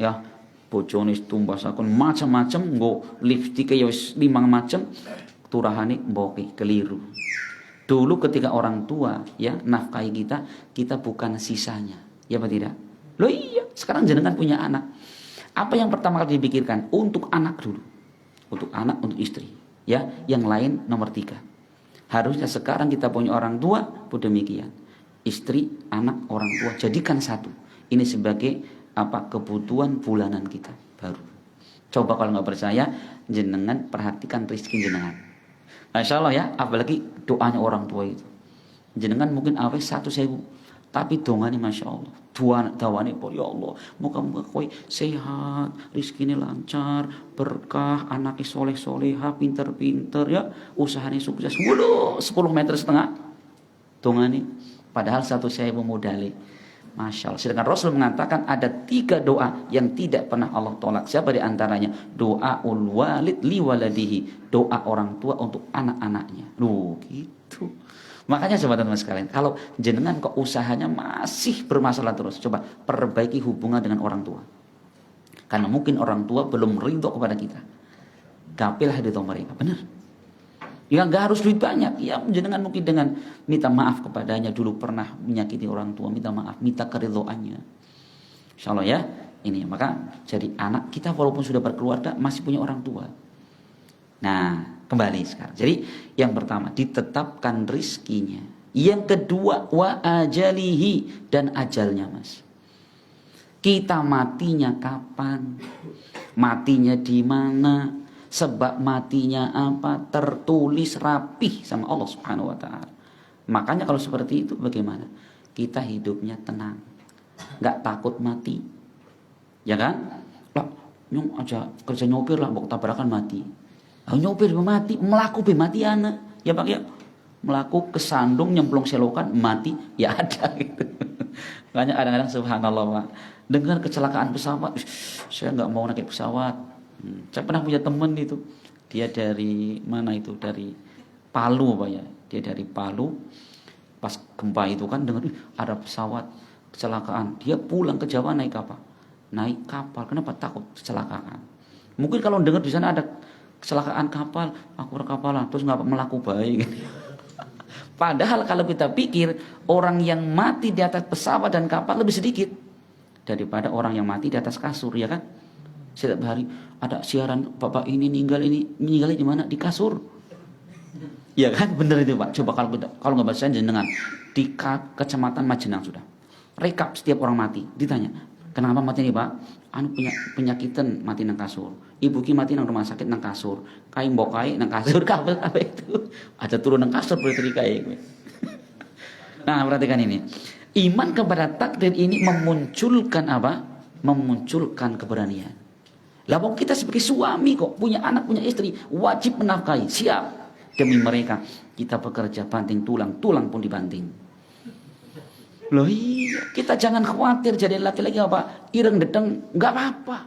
Ya, bojone tumbasaken macam-macam nggo lipstik ya wis 5 macam turahane mboke keliru. Dulu ketika orang tua ya nafkahi kita, kita bukan sisanya. Ya apa tidak? Loh iya, sekarang jenengan punya anak. Apa yang pertama kali dipikirkan? Untuk anak dulu. Untuk anak, untuk istri. Ya, yang lain nomor 3. Harusnya sekarang kita punya orang tua pun demikian. Istri, anak, orang tua jadikan satu. Ini sebagai kebutuhan bulanan kita baru. Coba kalau nggak percaya, jenengan perhatikan rezeki jenengan. Masya Allah ya, apalagi doanya orang tua itu. Jenengan mungkin awe 1.000, tapi dongane Masya Allah. Dawane ya Allah, moga-moga kowe sehat, rezekine lancar, berkah, anaknya soleh-soleha, pinter-pinter ya, usahanya sukses. 10 meter setengah dongane, padahal 1.000 modali. Masya Allah. Sedangkan Rasul mengatakan ada 3 doa yang tidak pernah Allah tolak. Siapa di antaranya? Doaul walid li waladihi, doa orang tua untuk anak-anaknya. Loh gitu. Makanya teman-teman sekalian, kalau jenengan kok usahanya masih bermasalah terus, coba perbaiki hubungan dengan orang tua. Karena mungkin orang tua belum ridho kepada kita. Gapilah ridho mereka, benar. Ya nggak harus duit banyak. Ya jenengan mungkin dengan minta maaf kepadanya, dulu pernah menyakiti orang tua, minta maaf, minta keridhoannya. Insyaallah ya. Ini maka jadi anak kita walaupun sudah berkeluarga masih punya orang tua. Nah, kembali sekarang. Jadi yang pertama ditetapkan rizkinya. Yang kedua wa ajalihi, dan ajalnya Mas. Kita matinya kapan? Matinya di mana? Sebab matinya apa? Tertulis rapih sama Allah Subhanahu wa taala. Makanya kalau seperti itu bagaimana? Kita hidupnya tenang. Enggak takut mati. Ya kan? Lah, nyong aja kerja nyopir lah, mbok tabrakan mati. Nyopir mati, melaku mati anak. Ya Pak ya. Melaku kesandung nyemplung selokan mati ya ada gitu. Makanya kadang-kadang subhanallah Pak. Dengan kecelakaan pesawat, saya nggak mau naik pesawat. Saya pernah punya teman itu. Dia dari mana itu? Dari Palu Pak ya. Dia dari Palu. Pas gempa itu kan dengar ada pesawat kecelakaan. Dia pulang ke Jawa naik apa? Naik kapal. Kenapa? Takut kecelakaan. Mungkin kalau dengar di sana ada kecelakaan kapal, aku rekapalan, terus nggak melaku baik. Padahal kalau kita pikir orang yang mati di atas pesawat dan kapal lebih sedikit daripada orang yang mati di atas kasur, ya kan? Setiap hari ada siaran bapak ini meninggalnya di mana? Di kasur. Ya kan, bener itu Pak. Coba kalau nggak bahasa jenengan di kecamatan Majenang sudah rekap setiap orang mati, ditanya kenapa mati nih Pak? Punya penyakitan mati nang kasur. Ibu ki mati nang rumah sakit nang kasur. Kai mbokai nang kasur kabel apa itu. Ada turun nang kasur berarti kai. Nah, perhatikan ini. Iman kepada takdir ini memunculkan apa? Memunculkan keberanian. Lah wong kita sebagai suami kok punya anak, punya istri, wajib menafkahi, siap. Demi mereka kita bekerja banting tulang pun dibanting. Loh iya, kita jangan khawatir jadi laki-laki apa ireng dedeng, nggak apa-apa.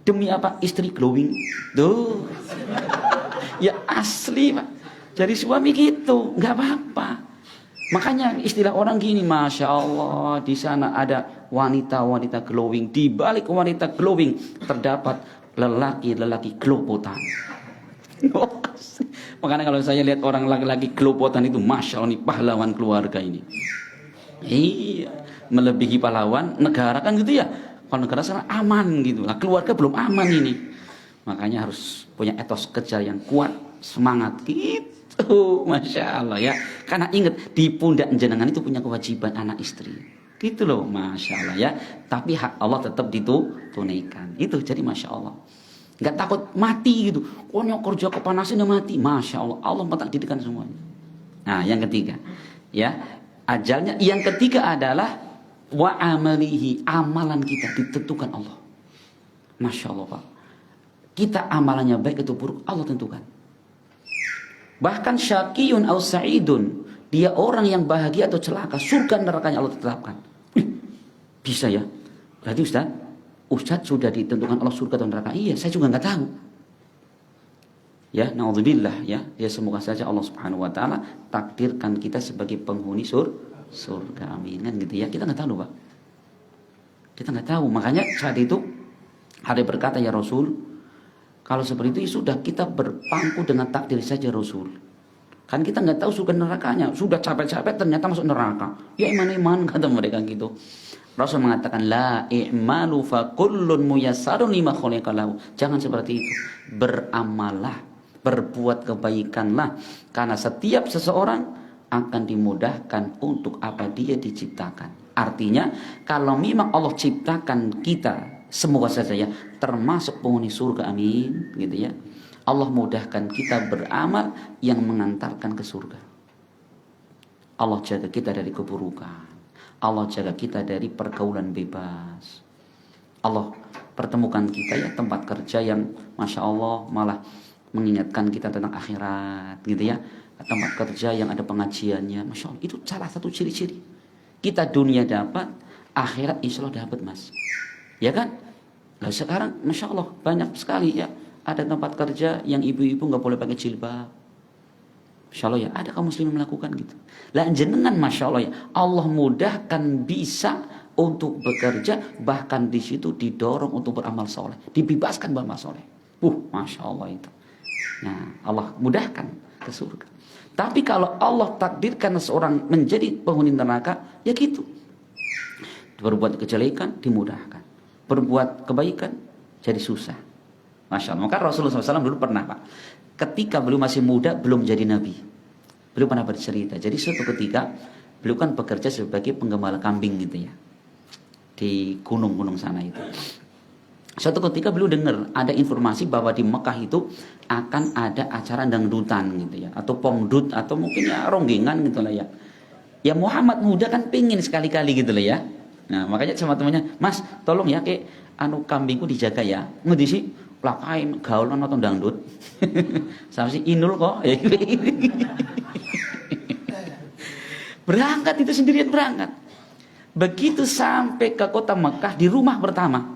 Demi apa? Istri glowing. Tuh. Ya asli Pak. Jadi suami gitu, nggak apa-apa. Makanya istilah orang gini, Masya Allah, di sana ada wanita-wanita glowing. Di balik wanita glowing terdapat lelaki-lelaki glopotan. Makanya kalau saya lihat orang laki-laki glopotan itu, Masya Allah, ini pahlawan keluarga ini. Iya, melebihi pahlawan negara kan gitu ya. Kalau negara sekarang aman gitu lah, keluarga belum aman ini. Makanya harus punya etos kerja yang kuat, semangat gitu. Masya Allah ya. Karena ingat di pundak jenengan itu punya kewajiban anak istri. Gitu loh, Masya Allah ya. Tapi hak Allah tetap ditunaikan. Itu jadi Masya Allah. Nggak takut mati gitu. Oh nyok kerja kepanasan mati. Masya Allah, Allah mentakdirkan semuanya. Nah yang ketiga ya, ajalnya. Yang ketiga adalah wa amalihi, amalan kita ditentukan Allah. Masya Allah Pak. Kita amalannya baik atau buruk Allah tentukan. Bahkan syaqiyun au sa'idun, dia orang yang bahagia atau celaka, surga nerakanya Allah tetapkan. Bisa ya? Berarti Ustaz sudah ditentukan Allah surga atau neraka? Iya, saya juga nggak tahu. Ya, naudzubillah ya. Ya semoga saja Allah Subhanahu wa taala takdirkan kita sebagai penghuni surga. Amin kan gitu ya. Kita nggak tahu, Pak. Kita nggak tahu. Makanya saat itu ada berkata, ya Rasul, kalau seperti itu ya sudah kita berpangku dengan takdir saja Rasul. Kan kita nggak tahu surga nerakanya. Sudah capek-capek ternyata masuk neraka. Ya iman-iman kata mereka gitu. Rasul mengatakan la i'malu fa kullun muyassarun lima khuliqa lahu. Jangan seperti itu. Beramallah, berbuat kebaikanlah, karena setiap seseorang akan dimudahkan untuk apa dia diciptakan. Artinya kalau memang Allah ciptakan kita, semoga saja ya, termasuk penghuni surga, amin gitu ya. Allah mudahkan kita beramal yang mengantarkan ke surga. Allah jaga kita dari keburukan. Allah jaga kita dari pergaulan bebas. Allah pertemukan kita ya tempat kerja yang Masya Allah malah mengingatkan kita tentang akhirat gitu ya. Tempat kerja yang ada pengajiannya, Masya Allah, itu salah satu ciri-ciri. Kita dunia dapat, akhirat insya Allah dapat, Mas. Ya kan? Nah sekarang Masya Allah banyak sekali ya, ada tempat kerja yang ibu-ibu gak boleh pakai jilbab. Masya Allah ya, ada kaum muslimin melakukan gitu. Lah jenengan Masya Allah ya, Allah mudahkan bisa untuk bekerja, bahkan di situ didorong untuk beramal soleh, dibebaskan beramal soleh. Masya Allah itu. Nah Allah mudahkan ke surga. Tapi kalau Allah takdirkan seorang menjadi penghuni neraka, ya gitu. Berbuat kejelekan dimudahkan, berbuat kebaikan jadi susah. Masya Allah. Maka Rasulullah SAW dulu pernah, Pak, ketika beliau masih muda, belum jadi nabi, beliau pernah bercerita. Jadi suatu ketika beliau kan bekerja sebagai penggembala kambing gitu ya, di gunung-gunung sana itu. Suatu ketika beliau dengar ada informasi bahwa di Mekah itu akan ada acara dangdutan gitu ya, atau pongdut, atau mungkin ya ronggengan gitu lah ya. Ya Muhammad muda kan pengen sekali-kali gitu lah ya. Nah makanya sama temannya, Mas tolong ya kayak kambingku dijaga ya. Ngerti sih? Lakain gaul nonton dangdut. Sama si Inul kok. Berangkat itu sendirian berangkat. Begitu sampai ke kota Mekah, di rumah pertama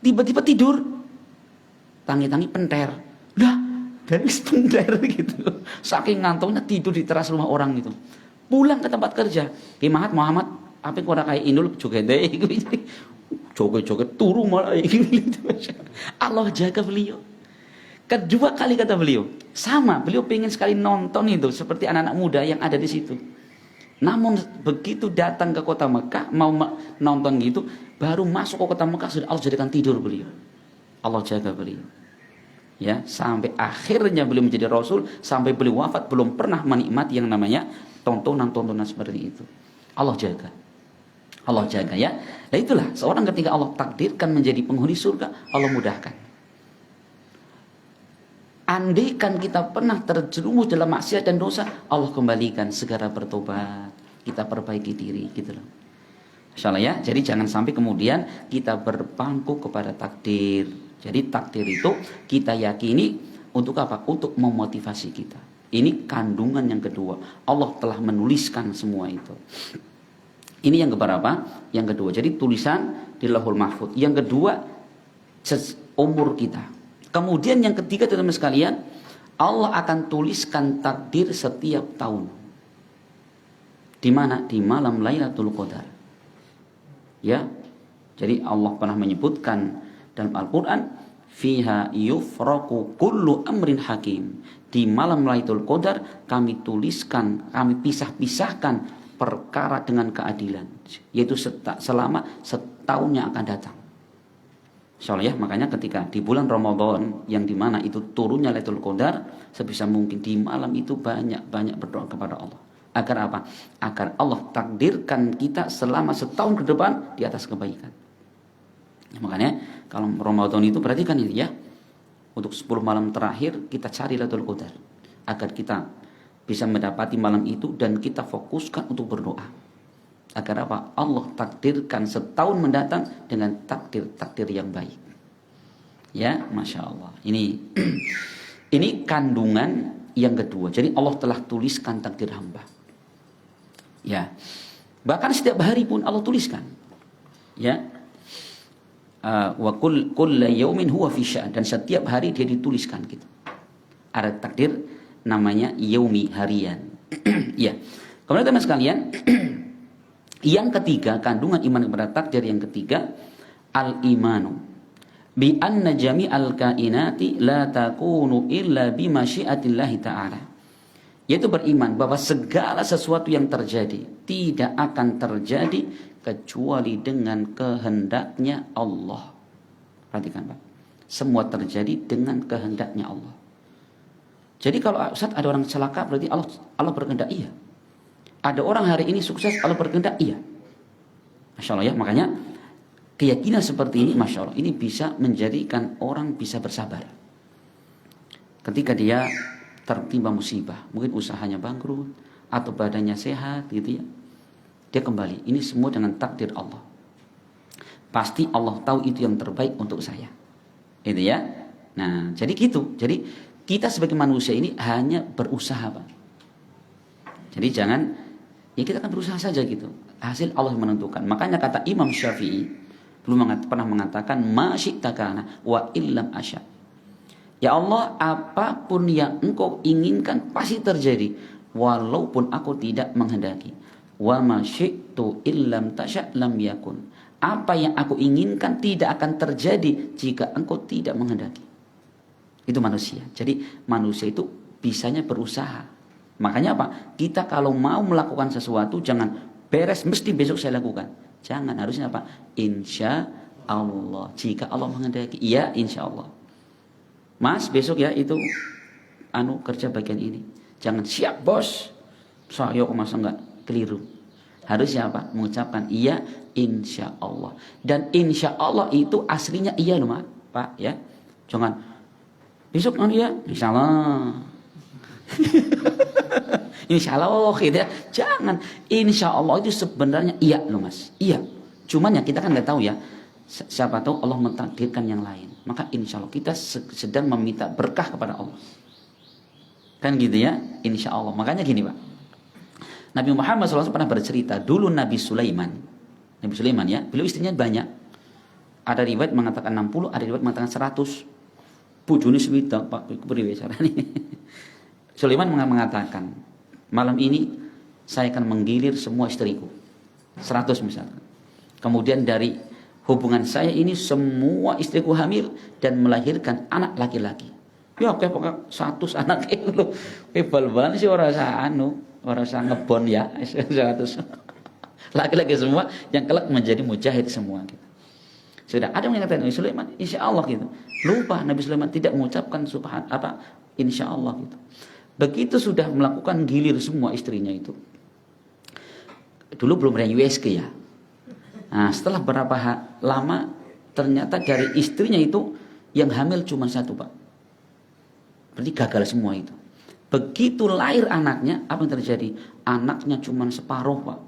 tiba-tiba tidur. Tangi-tangi penter. Udah, dari penter gitu. Saking ngantuknya tidur di teras rumah orang gitu. Pulang ke tempat kerja. Kimahat Muhammad, apa kau kayak Inul joget deh. Joget-joget turu malah gitu. Allah jaga beliau. Kedua kali kata beliau, sama, beliau pengen sekali nonton itu seperti anak-anak muda yang ada di situ. Namun begitu datang ke kota Mekah mau nonton gitu, baru masuk ke kota Mekah sudah Allah jadikan tidur beliau. Allah jaga beliau. Ya, sampai akhirnya beliau menjadi rasul, sampai beliau wafat belum pernah menikmati yang namanya tontonan-tontonan seperti itu. Allah jaga. Allah jaga ya. Nah itulah seorang ketika Allah takdirkan menjadi penghuni surga, Allah mudahkan. Andaikan kita pernah terjerumus dalam maksiat dan dosa, Allah kembalikan, segera bertobat, kita perbaiki diri gitu loh. Insyaallah ya. Jadi jangan sampai kemudian kita berpangku kepada takdir. Jadi takdir itu kita yakini untuk apa? Untuk memotivasi kita. Ini kandungan yang kedua. Allah telah menuliskan semua itu. Ini yang keberapa? Yang kedua. Jadi tulisan di Lauhul Mahfuz. Yang kedua, umur kita. Kemudian yang ketiga, teman-teman sekalian, Allah akan tuliskan takdir setiap tahun. Di mana? Di malam Lailatul Qadar. Ya. Jadi Allah pernah menyebutkan dalam Al-Qur'an, fiha yufraqu kullu amrin hakim. Di malam Lailatul Qadar kami tuliskan, kami pisah-pisahkan perkara dengan keadilan, yaitu selama setahun yang akan datang. Insyaallah ya, makanya ketika di bulan Ramadan yang dimana itu turunnya Lailatul Qadar, sebisa mungkin di malam itu banyak-banyak berdoa kepada Allah. Agar apa? Agar Allah takdirkan kita selama setahun ke depan di atas kebaikan. Ya, makanya kalau Ramadan itu perhatikan ini ya, untuk 10 malam terakhir kita cari Lailatul Qadar agar kita bisa mendapati malam itu dan kita fokuskan untuk berdoa. Agar apa? Allah takdirkan setahun mendatang dengan takdir-takdir yang baik. Ya, Masya Allah. Ini kandungan yang kedua. Jadi Allah telah tuliskan takdir hamba. Ya. Bahkan setiap hari pun Allah tuliskan. Ya. Wa kulla yaumin huwa fi sya'an, dan setiap hari dia dituliskan gitu. Ada takdir namanya yaumi, harian. Ya. Kemudian teman sekalian, yang ketiga, kandungan iman kepada takdir yang ketiga, al-imanu bi anna jami'al kainati la takunu illa bi masyiatillahi ta'ala. Yaitu beriman bahwa segala sesuatu yang terjadi tidak akan terjadi kecuali dengan kehendaknya Allah. Perhatikan Pak, semua terjadi dengan kehendaknya Allah. Jadi kalau Ustaz ada orang celaka berarti Allah berkehendak, iya. Ada orang hari ini sukses, Allah berkehendak, iya. Masya Allah ya, makanya keyakinan seperti ini, Masya Allah, ini bisa menjadikan orang bisa bersabar. Ketika dia tertimpa musibah, mungkin usahanya bangkrut, atau badannya sehat gitu ya, dia kembali, ini semua dengan takdir Allah. Pasti Allah tahu itu yang terbaik untuk saya. Itu ya. Nah, jadi gitu. Jadi kita sebagai manusia ini hanya berusaha, Pak. Jadi jangan, ya kita kan berusaha saja gitu. Hasil Allah menentukan. Makanya kata Imam Syafi'i pernah mengatakan, ma syi'ta kana wa illam asya. Ya Allah, apapun yang engkau inginkan pasti terjadi, walaupun aku tidak menghendaki. Wa ma syi'tu illam tasya lam yakun. Apa yang aku inginkan tidak akan terjadi jika engkau tidak menghendaki. Itu manusia. Jadi manusia itu bisanya berusaha. Makanya apa? Kita kalau mau melakukan sesuatu jangan beres mesti besok saya lakukan. Jangan, harusnya apa? Insya Allah. Jika Allah menghendaki, iya insya Allah. Mas besok ya itu kerja bagian ini. Jangan siap bos. Saya kok masa enggak, keliru. Harusnya apa? Mengucapkan iya insya Allah. Dan insya Allah itu aslinya iya loh Pak ya. Jangan besok ya insya Allah. Insya Allah gitu ya. Jangan. Insya Allah itu sebenarnya iya loh Mas. Iya. Cuman ya kita kan nggak tahu ya. Siapa tahu Allah mentakdirkan yang lain. Maka insya Allah kita sedang meminta berkah kepada Allah. Kan gitu ya. Insya Allah. Makanya gini Pak. Nabi Muhammad SAW pernah bercerita. Dulu Nabi Sulaiman ya. Beliau istrinya banyak. Ada riwayat mengatakan 60. Ada riwayat mengatakan 100. Bujuni swida Pak. Sulaiman mengatakan, malam ini saya akan menggilir semua istriku. 100 misalkan. Kemudian dari hubungan saya ini semua istriku hamil dan melahirkan anak laki-laki. Ya oke pokoknya 100 anak itu. Bal-balan sih orang usah ngebon ya. 100. Laki-laki semua yang kelak menjadi mujahid semua gitu. Sudah ada yang mengatakan Sulaiman insya Allah gitu. Lupa Nabi Sulaiman tidak mengucapkan insya Allah gitu. Begitu sudah melakukan gilir semua istrinya itu. Dulu belum ada USG ya. Nah, setelah berapa lama ternyata dari istrinya itu yang hamil cuma 1 Pak. Berarti gagal semua itu. Begitu lahir anaknya, apa yang terjadi? Anaknya cuma separuh Pak.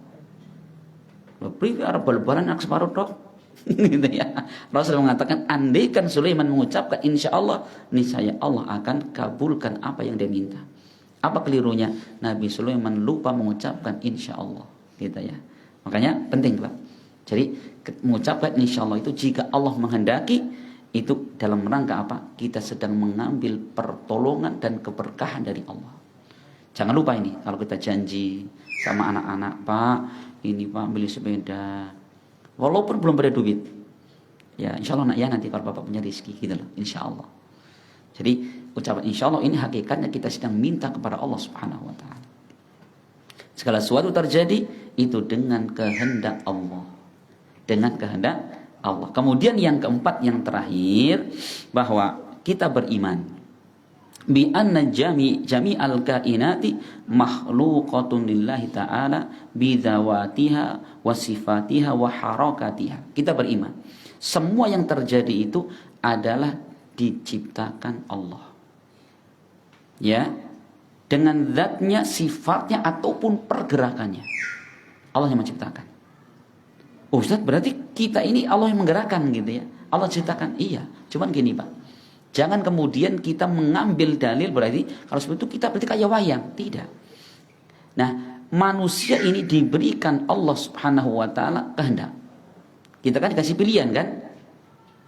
Lebih bal-balan anak separuh dok. Gitu ya. Rasul mengatakan andaikan Sulaiman mengucapkan insya Allah, niscaya Allah akan kabulkan apa yang dia minta. Apa kelirunya? Nabi Sulaiman lupa mengucapkan insya Allah. Gitu ya. Makanya penting Pak. Jadi mengucapkan insya Allah itu jika Allah menghendaki, itu dalam rangka apa? Kita sedang mengambil pertolongan dan keberkahan dari Allah. Jangan lupa ini, kalau kita janji sama anak-anak, Pak, ini Pak beli sepeda. Walaupun belum ada duit. Ya insya Allah ya nanti kalau Bapak punya rezeki gitu loh, insya Allah. Jadi ucapan insya Allah ini hakikatnya kita sedang minta kepada Allah Subhanahu wa ta'ala. Segala sesuatu terjadi itu dengan kehendak Allah. Dengan kehendak Allah. Kemudian yang keempat, yang terakhir, bahwa kita beriman bi anna jami'al kainati makhluqatun lillahi ta'ala bi dzawatiha wa sifatiha wa harakatiha. Kita beriman semua yang terjadi itu adalah diciptakan Allah. Ya, dengan zatnya, sifatnya ataupun pergerakannya. Allah yang menciptakan. Ustaz, berarti kita ini Allah yang menggerakkan gitu ya. Allah ciptakan, iya. Cuman gini Pak, jangan kemudian kita mengambil dalil berarti kalau seperti itu kita berarti kayak wayang. Tidak. Nah, manusia ini diberikan Allah Subhanahu wa ta'ala kehendak. Kita kan dikasih pilihan kan,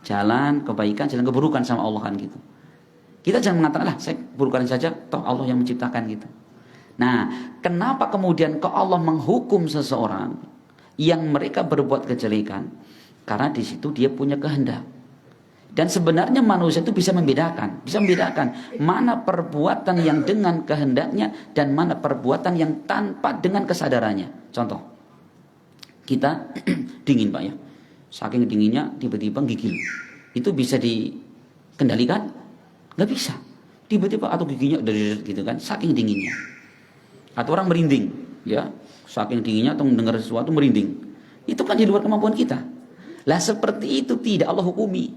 jalan kebaikan, jalan keburukan sama Allah kan gitu. Kita jangan mengatakan, lah saya burukan saja, toh Allah yang menciptakan gitu. Nah, kenapa kemudian kok Allah menghukum seseorang yang mereka berbuat kejelekan? Karena di situ dia punya kehendak. Dan sebenarnya manusia itu bisa membedakan mana perbuatan yang dengan kehendaknya dan mana perbuatan yang tanpa dengan kesadarannya. Contoh, kita dingin Pak ya, saking dinginnya tiba-tiba gigil, itu bisa dikendalikan? Nggak bisa. Tiba-tiba atau giginya dari gitu kan, saking dinginnya. Atau orang merinding, ya, saking dinginnya atau mendengar sesuatu merinding, itu kan di luar kemampuan kita. Lah seperti itu tidak Allah hukumi,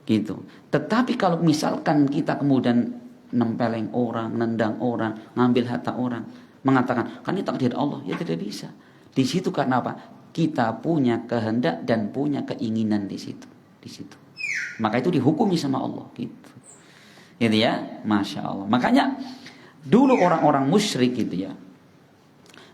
gitu. Tetapi kalau misalkan kita kemudian nempeleng orang, nendang orang, ngambil harta orang, mengatakan kan ini takdir Allah, ya tidak bisa. Di situ karena apa? Kita punya kehendak dan punya keinginan di situ. Maka itu dihukumi sama Allah, gitu. Gitu ya, masya Allah. Makanya dulu orang-orang musyrik gitu ya,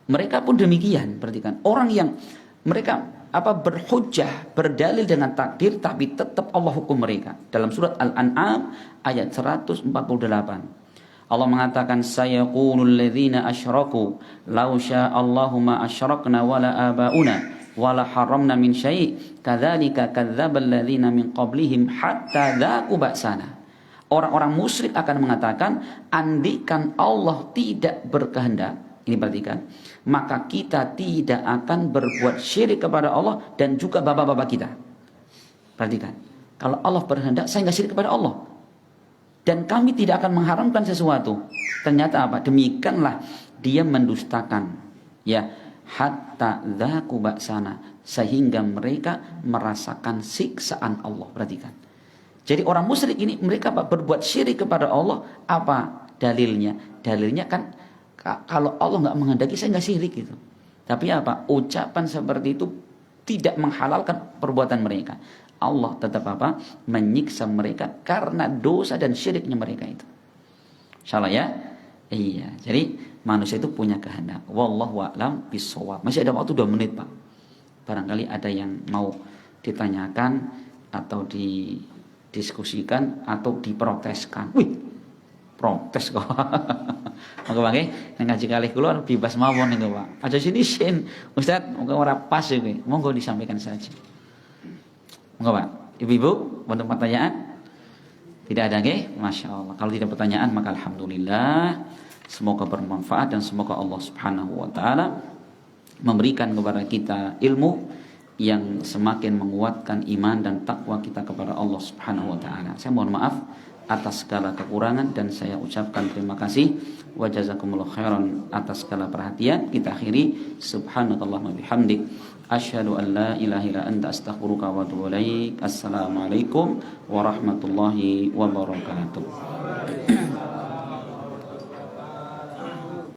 mereka pun demikian. Perhatikan, orang yang mereka berhujjah, berdalil dengan takdir, tapi tetap Allah hukum mereka. Dalam surat Al-An'am ayat 148, Allah mengatakan, sayaqulul ladzina asyraku law sya'allahu ma asyrakna wala abauna wala haramna min syai' kadzalika kadzdzabal ladzina min qablihim hatta dzaqu ba'sana. Orang-orang musyrik akan mengatakan, andikan Allah tidak berkehendak, ini perhatikan, maka kita tidak akan berbuat syirik kepada Allah dan juga bapak-bapak kita. Perhatikan, kalau Allah berkehendak, saya nggak syirik kepada Allah, dan kami tidak akan mengharamkan sesuatu. Ternyata apa? Demikianlah dia mendustakan, ya, hatta dzaqu ba'sana, sehingga mereka merasakan siksaan Allah. Perhatikan. Jadi orang musyrik ini mereka berbuat syirik kepada Allah. Apa dalilnya? Dalilnya kan kalau Allah nggak menghendaki, saya nggak syirik gitu. Tapi apa? Ucapan seperti itu tidak menghalalkan perbuatan mereka. Allah tetap menyiksa mereka karena dosa dan syiriknya mereka itu. Insyaallah ya. Iya. Jadi manusia itu punya kehendak. Wallahu a'lam bishawab. Masih ada waktu 2 menit Pak. Barangkali ada yang mau ditanyakan atau didiskusikan atau diproteskan. Wih, protes kok. Monggo Pak nggih, ngaji kalih kula bebas mawon niku Pak. Aja sini sin. Ustaz, monggo ora pas iki. Monggo disampaikan saja. Monggo Pak. Ibu-ibu, untuk pertanyaan? Tidak ada nggih? Masya Allah. Kalau tidak pertanyaan maka alhamdulillah. Semoga bermanfaat dan semoga Allah Subhanahu wa taala memberikan kepada kita ilmu yang semakin menguatkan iman dan takwa kita kepada Allah Subhanahu wa taala. Saya mohon maaf atas segala kekurangan dan saya ucapkan terima kasih wa jazakumullahu khairan atas segala perhatian. Kita akhiri subhanakallahumma bihamdik asyhadu an la ilaha illa anta astaghfiruka wa atubu ilaik. Assalamualaikum warahmatullahi wabarakatuh.